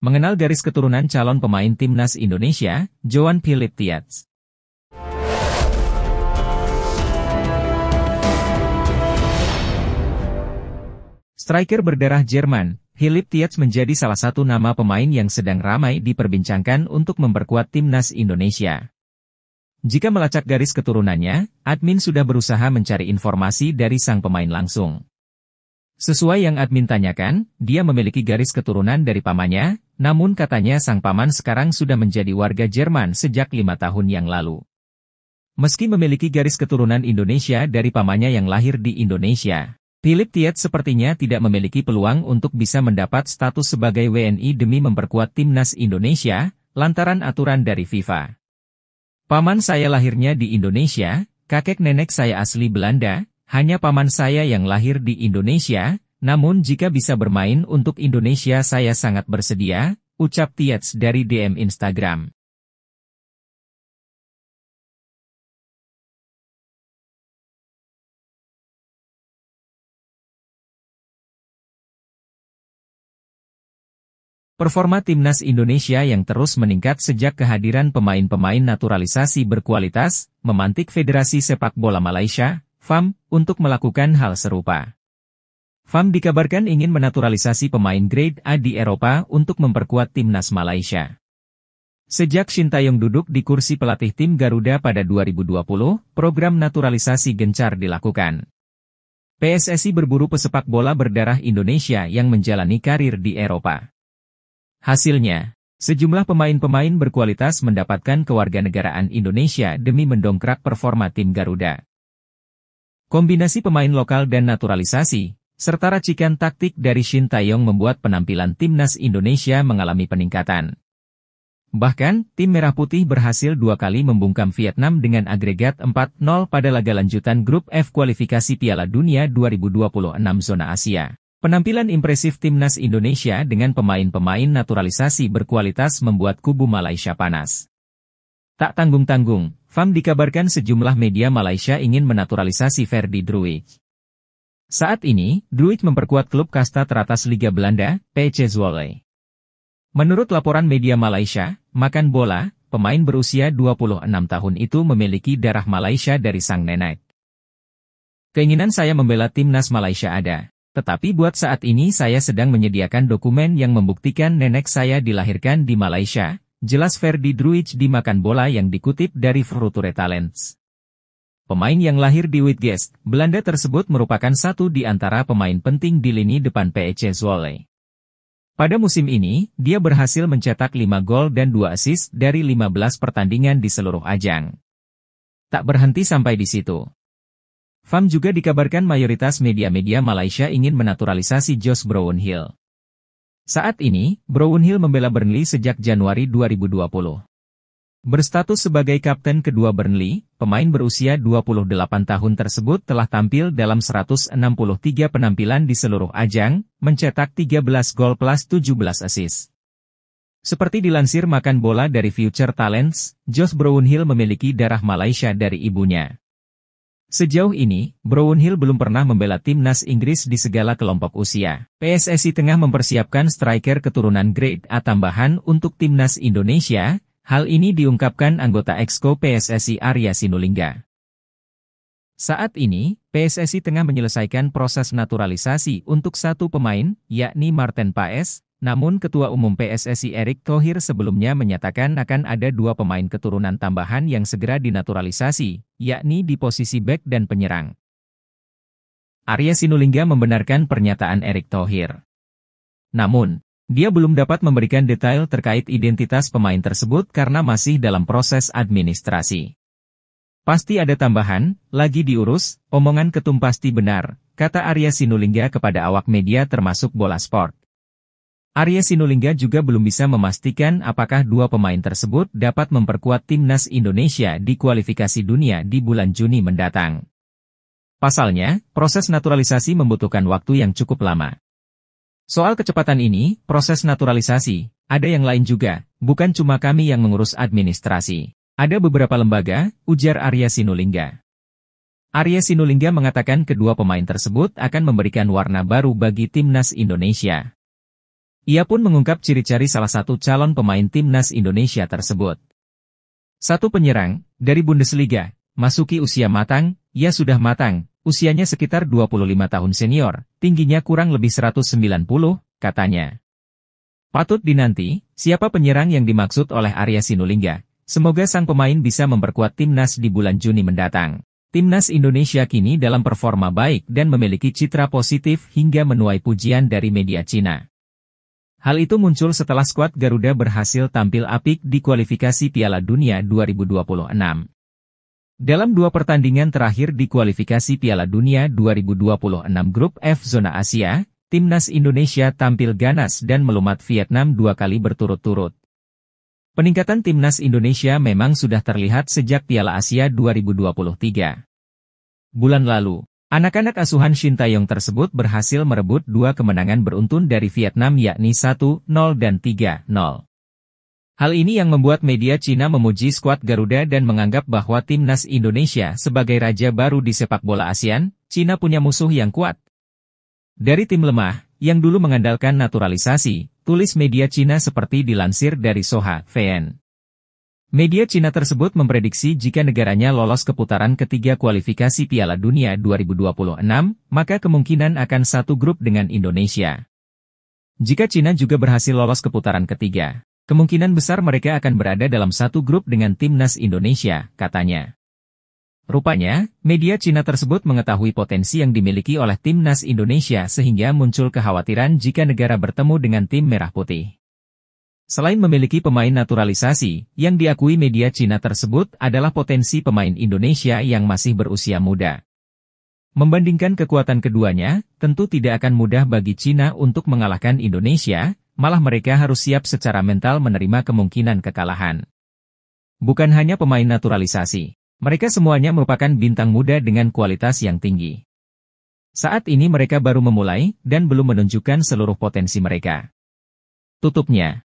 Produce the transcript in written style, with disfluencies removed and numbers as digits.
Mengenal garis keturunan calon pemain timnas Indonesia, Johan Philipp Tietz. Striker berdarah Jerman, Philipp Tietz menjadi salah satu nama pemain yang sedang ramai diperbincangkan untuk memperkuat timnas Indonesia. Jika melacak garis keturunannya, admin sudah berusaha mencari informasi dari sang pemain langsung. Sesuai yang admin tanyakan, dia memiliki garis keturunan dari pamannya, namun katanya sang paman sekarang sudah menjadi warga Jerman sejak 5 tahun yang lalu. Meski memiliki garis keturunan Indonesia dari pamannya yang lahir di Indonesia, Philipp Tietz sepertinya tidak memiliki peluang untuk bisa mendapat status sebagai WNI demi memperkuat timnas Indonesia, lantaran aturan dari FIFA. Paman saya lahirnya di Indonesia, kakek nenek saya asli Belanda, hanya paman saya yang lahir di Indonesia, namun jika bisa bermain untuk Indonesia saya sangat bersedia, ucap Tietz dari DM Instagram. Performa timnas Indonesia yang terus meningkat sejak kehadiran pemain-pemain naturalisasi berkualitas, memantik Federasi Sepak Bola Malaysia, FAM, untuk melakukan hal serupa. FAM dikabarkan ingin menaturalisasi pemain grade A di Eropa untuk memperkuat timnas Malaysia. Sejak Shin Tae-yong duduk di kursi pelatih tim Garuda pada 2020, program naturalisasi gencar dilakukan. PSSI berburu pesepak bola berdarah Indonesia yang menjalani karir di Eropa. Hasilnya, sejumlah pemain-pemain berkualitas mendapatkan kewarganegaraan Indonesia demi mendongkrak performa tim Garuda. Kombinasi pemain lokal dan naturalisasi, serta racikan taktik dari Shin Tae-yong membuat penampilan timnas Indonesia mengalami peningkatan. Bahkan, tim Merah Putih berhasil 2 kali membungkam Vietnam dengan agregat 4-0 pada laga lanjutan Grup F kualifikasi Piala Dunia 2026 zona Asia. Penampilan impresif timnas Indonesia dengan pemain-pemain naturalisasi berkualitas membuat kubu Malaysia panas. Tak tanggung-tanggung, FAM dikabarkan sejumlah media Malaysia ingin menaturalisasi Ferdy Druijs. Saat ini, Druijs memperkuat klub kasta teratas Liga Belanda, PEC Zwolle. Menurut laporan media Malaysia, Makan Bola, pemain berusia 26 tahun itu memiliki darah Malaysia dari sang nenek. Keinginan saya membela timnas Malaysia ada, tetapi buat saat ini saya sedang menyediakan dokumen yang membuktikan nenek saya dilahirkan di Malaysia, jelas Ferdy Druijs di Makan Bola yang dikutip dari Future Talents. Pemain yang lahir di Uitgeest, Belanda tersebut merupakan satu di antara pemain penting di lini depan PEC Zwolle. Pada musim ini, dia berhasil mencetak 5 gol dan 2 assist dari 15 pertandingan di seluruh ajang. Tak berhenti sampai di situ. FAM juga dikabarkan mayoritas media-media Malaysia ingin menaturalisasi Josh Brownhill. Saat ini, Brownhill membela Burnley sejak Januari 2020. Berstatus sebagai kapten kedua Burnley, pemain berusia 28 tahun tersebut telah tampil dalam 163 penampilan di seluruh ajang, mencetak 13 gol plus 17 assist. Seperti dilansir Makan Bola dari Future Talents, Josh Brownhill memiliki darah Malaysia dari ibunya. Sejauh ini, Brownhill belum pernah membela timnas Inggris di segala kelompok usia. PSSI tengah mempersiapkan striker keturunan grade A tambahan untuk timnas Indonesia. Hal ini diungkapkan anggota Exco PSSI Arya Sinulinga. Saat ini, PSSI tengah menyelesaikan proses naturalisasi untuk satu pemain, yakni Marten Paes. Namun Ketua Umum PSSI Erick Thohir sebelumnya menyatakan akan ada 2 pemain keturunan tambahan yang segera dinaturalisasi, yakni di posisi bek dan penyerang. Arya Sinulinga membenarkan pernyataan Erick Thohir. Namun, dia belum dapat memberikan detail terkait identitas pemain tersebut karena masih dalam proses administrasi. Pasti ada tambahan, lagi diurus, omongan ketum pasti benar, kata Arya Sinulinga kepada awak media termasuk Bola Sport. Arya Sinulinga juga belum bisa memastikan apakah 2 pemain tersebut dapat memperkuat timnas Indonesia di kualifikasi dunia di bulan Juni mendatang. Pasalnya, proses naturalisasi membutuhkan waktu yang cukup lama. Soal kecepatan ini, proses naturalisasi, ada yang lain juga, bukan cuma kami yang mengurus administrasi. Ada beberapa lembaga, ujar Arya Sinulinga. Arya Sinulinga mengatakan kedua pemain tersebut akan memberikan warna baru bagi timnas Indonesia. Ia pun mengungkap ciri-ciri salah satu calon pemain timnas Indonesia tersebut. Satu penyerang, dari Bundesliga, masuki usia matang, ia sudah matang, usianya sekitar 25 tahun senior, tingginya kurang lebih 190, katanya. Patut dinanti, siapa penyerang yang dimaksud oleh Arya Sinulinga. Semoga sang pemain bisa memperkuat timnas di bulan Juni mendatang. Timnas Indonesia kini dalam performa baik dan memiliki citra positif hingga menuai pujian dari media Cina. Hal itu muncul setelah skuad Garuda berhasil tampil apik di kualifikasi Piala Dunia 2026. Dalam 2 pertandingan terakhir di kualifikasi Piala Dunia 2026 Grup F Zona Asia, timnas Indonesia tampil ganas dan melumat Vietnam 2 kali berturut-turut. Peningkatan timnas Indonesia memang sudah terlihat sejak Piala Asia 2023. Bulan lalu, anak-anak asuhan Shin Taeyong tersebut berhasil merebut 2 kemenangan beruntun dari Vietnam yakni 1-0 dan 3-0. Hal ini yang membuat media Cina memuji skuad Garuda dan menganggap bahwa timnas Indonesia sebagai raja baru di sepak bola ASEAN, Cina punya musuh yang kuat. Dari tim lemah, yang dulu mengandalkan naturalisasi, tulis media Cina seperti dilansir dari Soha, VN. Media Cina tersebut memprediksi jika negaranya lolos ke putaran ketiga kualifikasi Piala Dunia 2026, maka kemungkinan akan satu grup dengan Indonesia. Jika Cina juga berhasil lolos ke putaran ketiga, kemungkinan besar mereka akan berada dalam satu grup dengan timnas Indonesia, katanya. Rupanya, media Cina tersebut mengetahui potensi yang dimiliki oleh timnas Indonesia sehingga muncul kekhawatiran jika negara bertemu dengan tim Merah Putih. Selain memiliki pemain naturalisasi, yang diakui media Cina tersebut adalah potensi pemain Indonesia yang masih berusia muda. Membandingkan kekuatan keduanya, tentu tidak akan mudah bagi Cina untuk mengalahkan Indonesia, malah mereka harus siap secara mental menerima kemungkinan kekalahan. Bukan hanya pemain naturalisasi, mereka semuanya merupakan bintang muda dengan kualitas yang tinggi. Saat ini mereka baru memulai dan belum menunjukkan seluruh potensi mereka. Tutupnya.